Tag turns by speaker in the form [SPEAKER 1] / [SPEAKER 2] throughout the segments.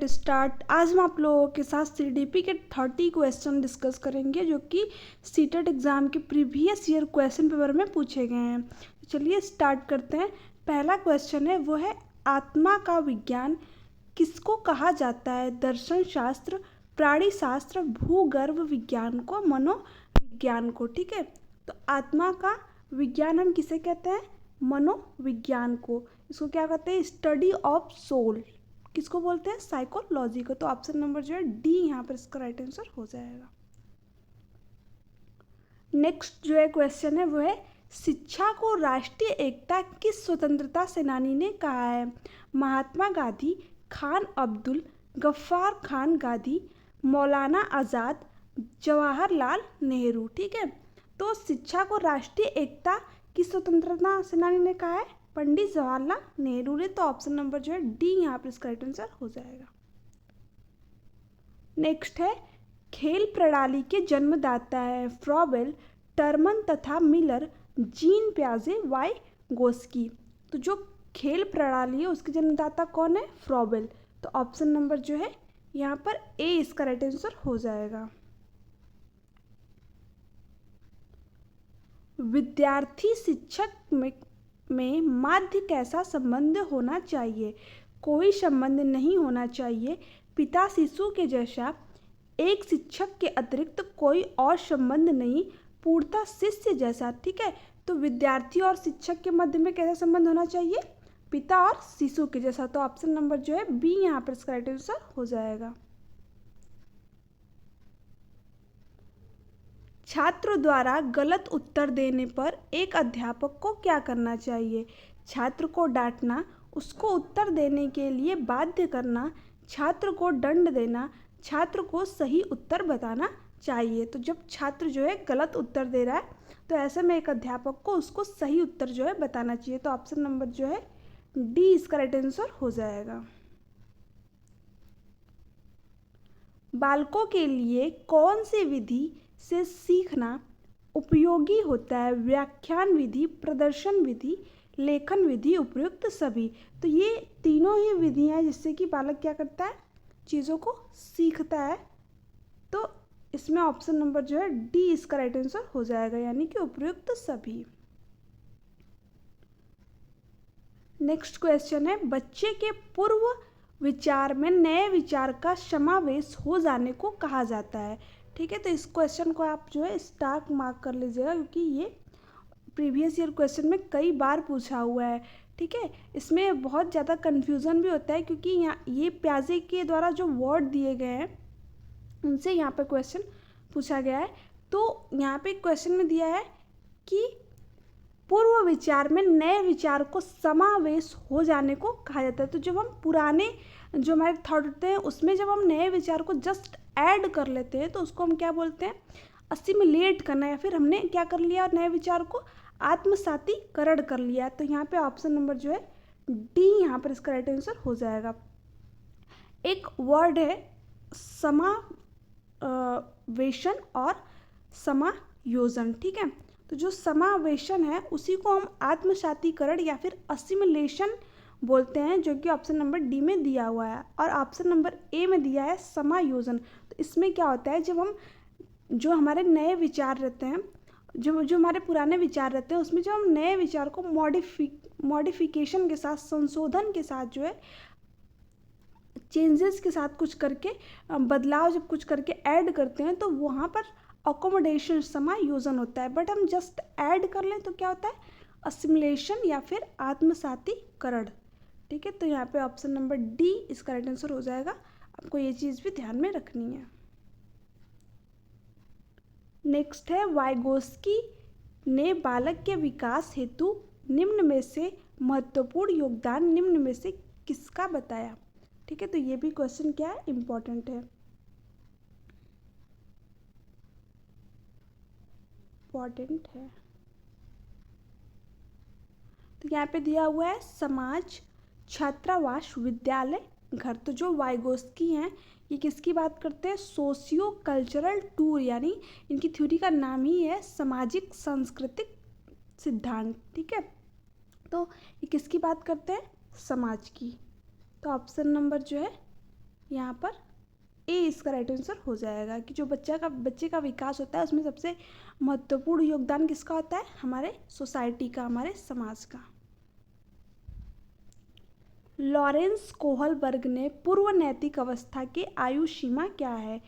[SPEAKER 1] Start. आज हम आप लोगों के साथ सीडीपी के 30 क्वेश्चन डिस्कस करेंगे जो कि सीटेट एग्ज़ाम के प्रीवियस ईयर क्वेश्चन पेपर में पूछे गए हैं। चलिए स्टार्ट करते हैं। पहला क्वेश्चन है वो है आत्मा का विज्ञान किसको कहा जाता है? दर्शन शास्त्र, प्राणी शास्त्र, भूगर्भ विज्ञान को, मनोविज्ञान को। ठीक है, तो आत्मा का विज्ञान हम किसे कहते हैं? मनोविज्ञान को। इसको क्या कहते हैं? Study of soul. किसको बोलते हैं? साइकोलॉजी को। तो ऑप्शन नंबर जो है डी यहाँ पर इसका राइट आंसर हो जाएगा। नेक्स्ट जो है क्वेश्चन है वो है शिक्षा को राष्ट्रीय एकता किस स्वतंत्रता सेनानी ने कहा है? महात्मा गांधी, खान अब्दुल गफ्फार खान गांधी, मौलाना आज़ाद, जवाहरलाल नेहरू। ठीक है, तो शिक्षा को राष्ट्रीय एकता किस स्वतंत्रता सेनानी ने कहा है? पंडित जवाहरलाल नेहरू ने। तो ऑप्शन नंबर जो है डी यहाँ पर इसका राइट आंसर हो जाएगा। नेक्स्ट है खेल प्रणाली के जन्मदाता है फ्रॉबेल, टर्मन तथा मिलर, जीन प्याजे, वाई गोस्की। तो जो खेल प्रणाली है उसके जन्मदाता कौन है? फ्रॉबेल। तो ऑप्शन नंबर जो है यहाँ पर ए इसका राइट आंसर हो जाएगा। विद्यार्थी शिक्षक में माध्य कैसा संबंध होना चाहिए? कोई संबंध नहीं होना चाहिए, पिता शिशु के जैसा, एक शिक्षक के अतिरिक्त कोई और संबंध नहीं, पूर्णतः शिष्य जैसा। ठीक है, तो विद्यार्थी और शिक्षक के मध्य में कैसा संबंध होना चाहिए? पिता और शिशु के जैसा। तो ऑप्शन नंबर जो है बी यहाँ पर इसका राइट आंसर हो जाएगा। छात्र द्वारा गलत उत्तर देने पर एक अध्यापक को क्या करना चाहिए? छात्र को डांटना, उसको उत्तर देने के लिए बाध्य करना, छात्र को दंड देना, छात्र को सही उत्तर बताना चाहिए। तो जब छात्र जो है गलत उत्तर दे रहा है तो ऐसे में एक अध्यापक को उसको सही उत्तर जो है बताना चाहिए। तो ऑप्शन नंबर जो है डी इसका राइट आंसर हो जाएगा। बालकों के लिए कौन सी विधि से सीखना उपयोगी होता है? व्याख्यान विधि, प्रदर्शन विधि, लेखन विधि, उपयुक्त सभी। तो ये तीनों ही विधियां हैं जिससे कि बालक क्या करता है? चीज़ों को सीखता है। तो इसमें ऑप्शन नंबर जो है डी इसका राइट आंसर हो जाएगा, यानी कि उपयुक्त सभी। नेक्स्ट क्वेश्चन है बच्चे के पूर्व विचार में नए विचार का समावेश हो जाने को कहा जाता है। ठीक है, तो इस क्वेश्चन को आप जो है स्टार मार्क कर लीजिएगा क्योंकि ये प्रीवियस ईयर क्वेश्चन में कई बार पूछा हुआ है। ठीक है, इसमें बहुत ज़्यादा कन्फ्यूज़न भी होता है क्योंकि यहाँ ये प्याजे के द्वारा जो वर्ड दिए गए हैं उनसे यहाँ पर क्वेश्चन पूछा गया है। तो यहाँ पे क्वेश्चन में दिया है कि पूर्व विचार में नए विचार को समावेश हो जाने को कहा जाता है। तो जब हम पुराने जो हमारे थॉट होते हैं उसमें जब हम नए विचार को जस्ट ऐड कर लेते हैं तो उसको हम क्या बोलते हैं? असिमिलेट करना, या फिर हमने क्या कर लिया? नए विचार को आत्मसातीकरण कर लिया। तो यहाँ पे ऑप्शन नंबर जो है डी यहाँ पर इसका राइट आंसर हो जाएगा। एक वर्ड है समावेशन और समायोजन। ठीक है, तो जो समावेशन है उसी को हम आत्मसातीकरण या फिर असिमिलेशन बोलते हैं, जो कि ऑप्शन नंबर डी में दिया हुआ है। और ऑप्शन नंबर ए में दिया है समायोजन। तो इसमें क्या होता है? जब हम जो हमारे नए विचार रहते हैं, जो हमारे पुराने विचार रहते हैं उसमें जब हम नए विचार को मॉडिफिकेशन के साथ, संशोधन के साथ जो है चेंजेस के साथ कुछ करके, बदलाव जब कुछ करके ऐड करते हैं तो वहाँ पर अकोमोडेशन, समायोजन होता है। बट हम जस्ट ऐड कर लें तो क्या होता है? असिमिलेशन या फिर आत्मसातीकरण। ठीक है, तो यहाँ पे ऑप्शन नंबर डी इसका राइट आंसर हो जाएगा। आपको ये चीज़ भी ध्यान में रखनी है। नेक्स्ट है वाइगोस्की ने बालक के विकास हेतु निम्न में से महत्वपूर्ण योगदान निम्न में से किसका बताया? ठीक है, तो ये भी क्वेश्चन क्या है? इम्पोर्टेंट है, इम्पोर्टेंट है। तो यहाँ पे दिया हुआ है समाज, छात्रावास, विद्यालय, घर। तो जो वाइगोस्की हैं ये किसकी बात करते हैं? सोशियो कल्चरल टूर, यानी इनकी थ्योरी का नाम ही है सामाजिक सांस्कृतिक सिद्धांत। ठीक है, तो ये किसकी बात करते हैं? समाज की। तो ऑप्शन नंबर जो है यहाँ पर ए इसका राइट आंसर हो जाएगा कि जो बच्चे का विकास होता है उसमें सबसे महत्वपूर्ण योगदान किसका होता है, हमारे सोसाइटी का, हमारे समाज का। लॉरेंस कोहलबर्ग ने पूर्व नैतिक अवस्था की आयु सीमा क्या है?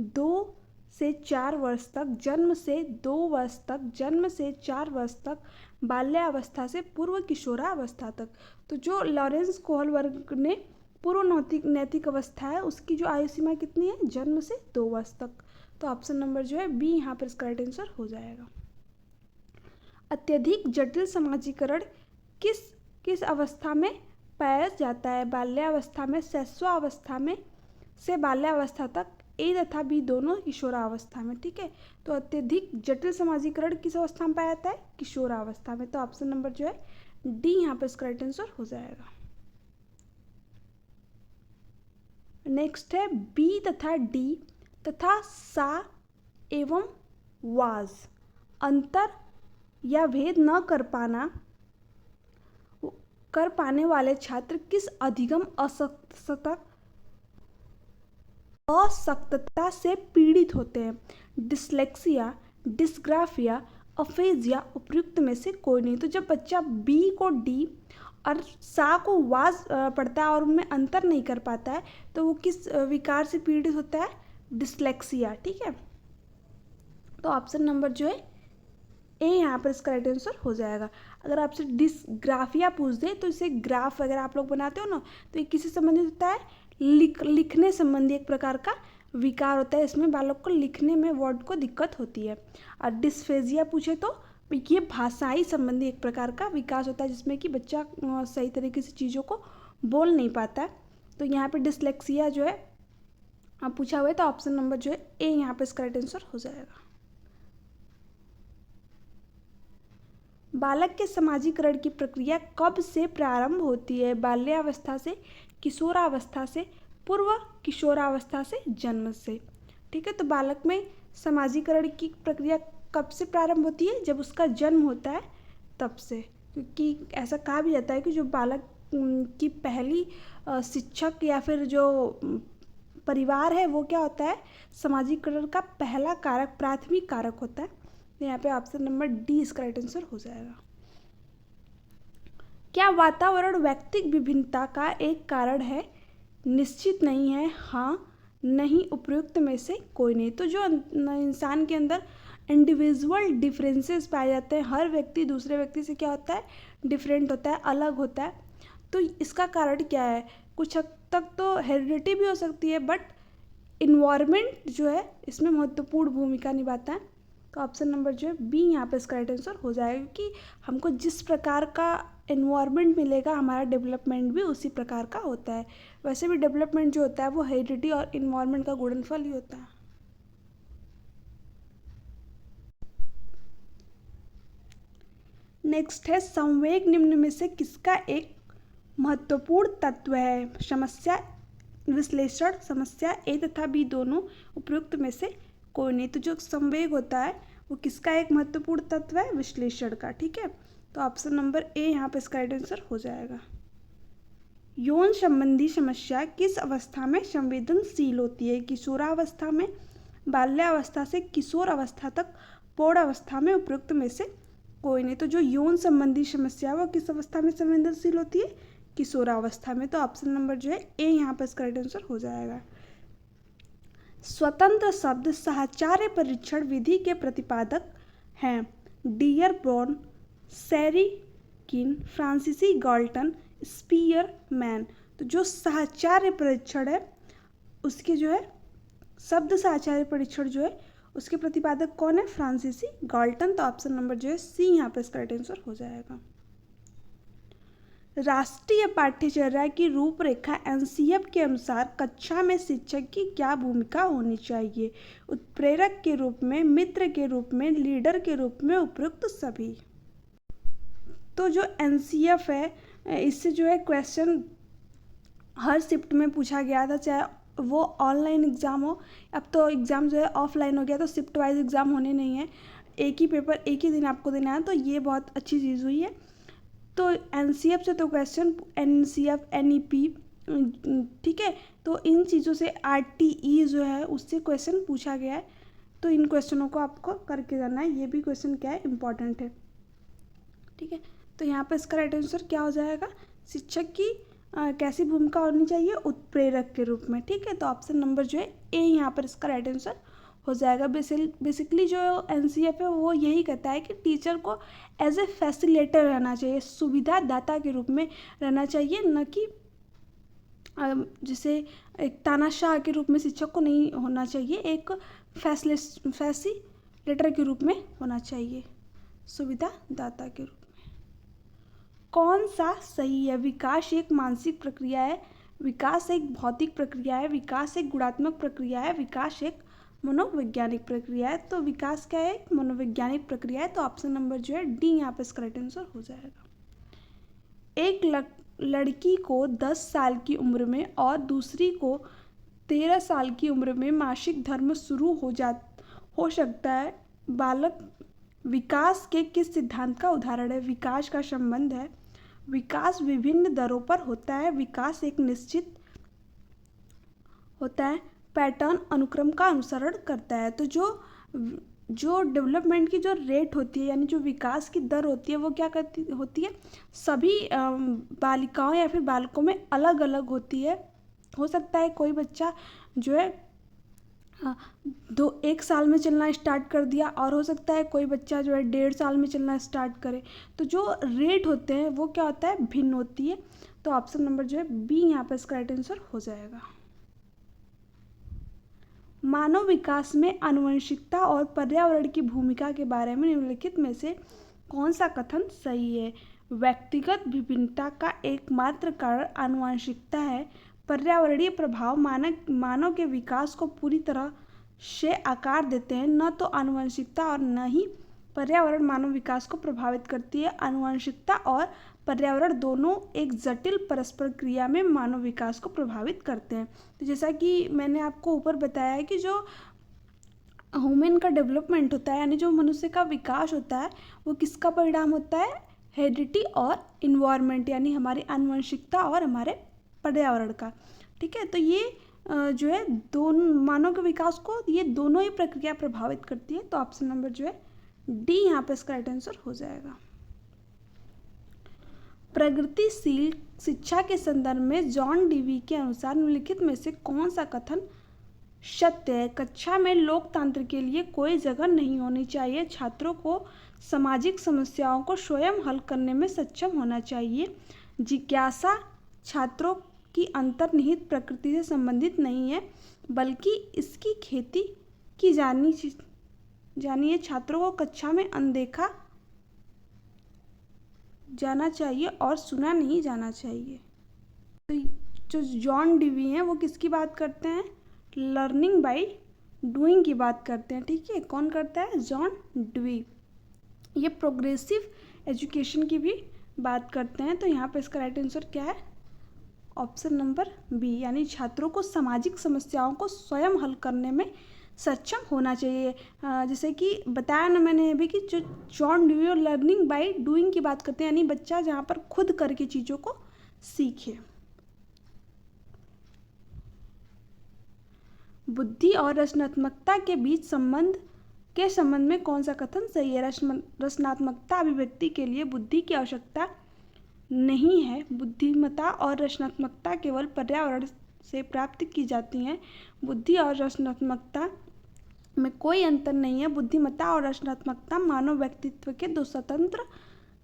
[SPEAKER 1] 2 से 4 वर्ष तक, जन्म से 2 वर्ष तक, जन्म से 4 वर्ष तक, बाल्यावस्था से पूर्व किशोरावस्था तक। तो जो लॉरेंस कोहलबर्ग ने पूर्व नैतिक अवस्था है उसकी जो आयु सीमा कितनी है? जन्म से 2 वर्ष तक। तो ऑप्शन नंबर जो है बी यहाँ पर इसका राइट आंसर हो जाएगा। अत्यधिक जटिल समाजीकरण किस किस अवस्था में पाया जाता है? बाल्यावस्था में, शैशवावस्था में से बाल्यावस्था तक, ए तथा बी दोनों किशोरावस्था में। ठीक है, तो अत्यधिक जटिल समाजीकरण किस अवस्था में पाया जाता है? किशोरावस्था में। तो ऑप्शन नंबर जो है डी यहाँ पर इसका राइट आंसर हो जाएगा। नेक्स्ट है बी तथा डी तथा सा एवं वाज अंतर या भेद न कर पाने वाले छात्र किस अधिगम असक्तता से पीड़ित होते हैं? डिसलेक्सिया, डिस्ग्राफिया, अफेजिया, उपयुक्त में से कोई नहीं। तो जब बच्चा बी को डी और सा को वाज पढ़ता है और उनमें अंतर नहीं कर पाता है तो वो किस विकार से पीड़ित होता है? डिसलेक्सिया। ठीक है, तो ऑप्शन नंबर जो है ए यहाँ पर इसका राइट आंसर हो जाएगा। अगर आपसे डिसग्राफिया पूछ दे तो इसे ग्राफ अगर आप लोग बनाते हो ना तो ये किससे संबंधित होता है? लिखने संबंधी एक प्रकार का विकार होता है। इसमें बालक को लिखने में वर्ड को दिक्कत होती है। और डिस्फेजिया पूछे तो ये भाषाई संबंधी एक प्रकार का विकास होता है जिसमें कि बच्चा सही तरीके से चीज़ों को बोल नहीं पाता है। तो यहाँ पे डिसलेक्सिया जो है पूछा हुआ है तो ऑप्शन नंबर जो है ए यहाँ पे इसका राइट आंसर हो जाएगा। बालक के समाजीकरण की प्रक्रिया कब से प्रारंभ होती है? बाल्यावस्था से, किशोरावस्था से, पूर्व किशोरावस्था से, जन्म से। ठीक है, तो बालक में समाजीकरण की प्रक्रिया कब से प्रारंभ होती है? जब उसका जन्म होता है तब से, क्योंकि ऐसा कहा भी जाता है कि जो बालक की पहली शिक्षक या फिर जो परिवार है वो क्या होता है? समाजीकरण का पहला कारक, प्राथमिक कारक होता है। यहाँ पे ऑप्शन नंबर डी इसका राइट आंसर हो जाएगा। क्या वातावरण व्यक्तिक विभिन्नता का एक कारण है? निश्चित नहीं है, हाँ, नहीं, उपयुक्त में से कोई नहीं। तो जो इंसान के अंदर इंडिविजुअल डिफरेंसेस पाए जाते हैं, हर व्यक्ति दूसरे व्यक्ति से क्या होता है? डिफरेंट होता है, अलग होता है। तो इसका कारण क्या है? कुछ हद तक तो हेरिडिटी भी हो सकती है बट इन्वायरमेंट जो है इसमें महत्वपूर्ण भूमिका निभाता है। तो ऑप्शन नंबर जो है बी यहाँ पे इसका राइट आंसर हो जाएगा क्योंकि हमको जिस प्रकार का इन्वायरमेंट मिलेगा हमारा डेवलपमेंट भी उसी प्रकार का होता है। वैसे भी डेवलपमेंट जो होता है वो हेरिडिटी और इन्वायरमेंट का गुणनफल ही होता है। नेक्स्ट है संवेग निम्न में से किसका एक महत्वपूर्ण तत्व है? समस्या विश्लेषण, समस्या, ए तथा बी दोनों, उपयुक्त में से कोई नहीं। तो जो संवेग होता है वो किसका एक महत्वपूर्ण तत्व है? विश्लेषण का। ठीक है, तो ऑप्शन नंबर ए यहाँ पे इसका राइट आंसर हो जाएगा। यौन संबंधी समस्या किस अवस्था में संवेदनशील होती है? किशोरावस्था में, बाल्यावस्था से किशोर अवस्था तक, प्रौढ़ अवस्था में, उपयुक्त में से कोई नहीं। तो जो यौन संबंधी समस्या वो किस अवस्था में संवेदनशील होती है? किशोरावस्था में। तो ऑप्शन नंबर जो है ए यहाँ पर इसका राइट आंसर हो जाएगा। स्वतंत्र शब्द साहचर्य परीक्षण विधि के प्रतिपादक हैं? डियरबॉर्न, सेरिकिन, फ्रांसीसी गाल्टन, स्पीयरमैन। तो जो साहचर्य परीक्षण है उसके जो है शब्द साहचर्य परीक्षण जो है उसके प्रतिपादक कौन है? फ्रांसीसी गाल्टन। तो ऑप्शन नंबर जो है सी यहाँ पर इसका राइट आंसर हो जाएगा। राष्ट्रीय पाठ्यचर्या की रूपरेखा एनसीएफ के अनुसार कक्षा में शिक्षक की क्या भूमिका होनी चाहिए? उत्प्रेरक के रूप में, मित्र के रूप में, लीडर के रूप में, उपयुक्त सभी। तो जो एनसीएफ है इससे जो है क्वेश्चन हर शिफ्ट में पूछा गया था, चाहे वो ऑनलाइन एग्ज़ाम हो। अब तो एग्ज़ाम जो है ऑफलाइन हो गया तो शिफ्ट वाइज एग्ज़ाम होने नहीं है, एक ही पेपर एक ही दिन आपको देना है। तो ये बहुत अच्छी चीज़ हुई है। तो एनसीएफ से तो क्वेश्चन, एनसीएफ, एनईपी, ठीक है। तो इन चीज़ों से RTE जो है उससे क्वेश्चन पूछा गया है, तो इन क्वेश्चनों को आपको करके जाना है। ये भी क्वेश्चन क्या है, इम्पॉर्टेंट है, ठीक है। तो यहाँ पर इसका राइट आंसर क्या हो जाएगा, शिक्षक की कैसी भूमिका होनी चाहिए, उत्प्रेरक के रूप में, ठीक है। तो ऑप्शन नंबर जो है ए यहाँ पर इसका राइट आंसर हो जाएगा। बेसिकली जो NCF है वो यही कहता है कि टीचर को एज ए फैसिलिटेटर रहना चाहिए, सुविधा दाता के रूप में रहना चाहिए, न कि जैसे एक तानाशाह के रूप में शिक्षक को नहीं होना चाहिए, एक फैसिलिटेटर के रूप में होना चाहिए, सुविधा दाता के रूप में। कौन सा सही है, विकास एक मानसिक प्रक्रिया है, विकास एक भौतिक प्रक्रिया है, विकास एक गुणात्मक प्रक्रिया है, विकास एक मनोवैज्ञानिक प्रक्रिया है। तो विकास क्या है, एक मनोवैज्ञानिक प्रक्रिया है। तो ऑप्शन नंबर जो है डी यहाँ पे इसका राइट आंसर हो जाएगा। एक लड़की को 10 साल की उम्र में और दूसरी को 13 साल की उम्र में मासिक धर्म शुरू हो सकता है। बालक विकास के किस सिद्धांत का उदाहरण है, विकास का संबंध है, विकास विभिन्न दरों पर होता है, विकास एक निश्चित होता है, पैटर्न अनुक्रम का अनुसरण करता है। तो जो डेवलपमेंट की जो रेट होती है, यानी जो विकास की दर होती है, वो क्या होती है, सभी बालिकाओं या फिर बालकों में अलग अलग होती है। हो सकता है कोई बच्चा जो है 1 साल में चलना स्टार्ट कर दिया, और हो सकता है कोई बच्चा जो है 1.5 साल में चलना स्टार्ट करे। तो जो रेट होते हैं वो क्या होता है, भिन्न होती है। तो ऑप्शन नंबर जो है बी यहाँ पर इसका राइट आंसर हो जाएगा। मानव विकास में आनुवंशिकता और पर्यावरण की भूमिका के बारे में निम्नलिखित में से कौन सा कथन सही है, व्यक्तिगत विभिन्नता का एकमात्र कारण आनुवंशिकता है, पर्यावरणीय प्रभाव मानव के विकास को पूरी तरह से आकार देते हैं, न तो आनुवंशिकता और न ही पर्यावरण मानव विकास को प्रभावित करती है। आनुवंशिकता और पर्यावरण दोनों एक जटिल परस्पर क्रिया में मानव विकास को प्रभावित करते हैं। तो जैसा कि मैंने आपको ऊपर बताया है कि जो ह्यूमन का डेवलपमेंट होता है, यानी जो मनुष्य का विकास होता है, वो किसका परिणाम होता है, हेरिडिटी और इन्वायरमेंट, यानी हमारी आनुवंशिकता और हमारे पर्यावरण का, ठीक है। तो ये जो है दोनों मानव के विकास को ये दोनों ही प्रक्रिया प्रभावित करती है। तो ऑप्शन नंबर जो है डी यहाँ पे इसका राइट आंसर हो जाएगा। प्रगतिशील शिक्षा के संदर्भ में जॉन डीवी के अनुसार निम्नलिखित में से कौन सा कथन सत्य है, कक्षा में लोकतंत्र के लिए कोई जगह नहीं होनी चाहिए, छात्रों को सामाजिक समस्याओं को स्वयं हल करने में सक्षम होना चाहिए, जिज्ञासा छात्रों की अंतर्निहित प्रकृति से संबंधित नहीं है बल्कि इसकी खेती की जानिए, छात्रों को कक्षा में अनदेखा जाना चाहिए और सुना नहीं जाना चाहिए। तो जो जॉन डीवी हैं वो किसकी बात करते हैं, लर्निंग बाय डूइंग की बात करते हैं, ठीक है। कौन करता है, जॉन डीवी। ये प्रोग्रेसिव एजुकेशन की भी बात करते हैं। तो यहाँ पे इसका राइट आंसर क्या है, ऑप्शन नंबर बी, यानी छात्रों को सामाजिक समस्याओं को स्वयं हल करने में सक्षम होना चाहिए। जैसे कि बताया ना मैंने अभी कि जो जॉन डीवी और लर्निंग बाय डूइंग की बात करते हैं, यानी बच्चा जहाँ पर खुद करके चीज़ों को सीखे। बुद्धि और रचनात्मकता के बीच संबंध में कौन सा कथन सही है, रचनात्मकता अभिव्यक्ति के लिए बुद्धि की आवश्यकता नहीं है, बुद्धिमत्ता और रचनात्मकता केवल पर्यावरण से प्राप्त की जाती हैं, बुद्धि और रचनात्मकता में कोई अंतर नहीं है, बुद्धिमत्ता और रचनात्मकता मानव व्यक्तित्व के दो स्वतंत्र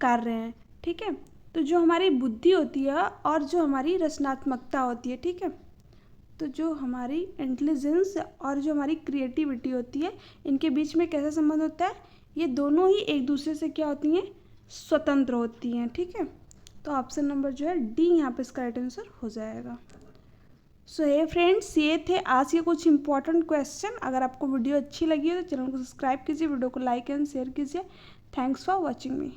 [SPEAKER 1] कार्य हैं, ठीक है। तो जो हमारी बुद्धि होती है और जो हमारी रचनात्मकता होती है, ठीक है, तो जो हमारी इंटेलिजेंस और जो हमारी क्रिएटिविटी होती है, इनके बीच में कैसा संबंध होता है, ये दोनों ही एक दूसरे से क्या होती हैं, स्वतंत्र होती हैं, ठीक है। तो ऑप्शन नंबर जो है डी यहाँ पे इसका राइट आंसर हो जाएगा। सो हे फ्रेंड्स, ये थे आज के कुछ इंपॉर्टेंट क्वेश्चन। अगर आपको वीडियो अच्छी लगी है तो चैनल को सब्सक्राइब कीजिए, वीडियो को लाइक एंड शेयर कीजिए। Thanks for watching me.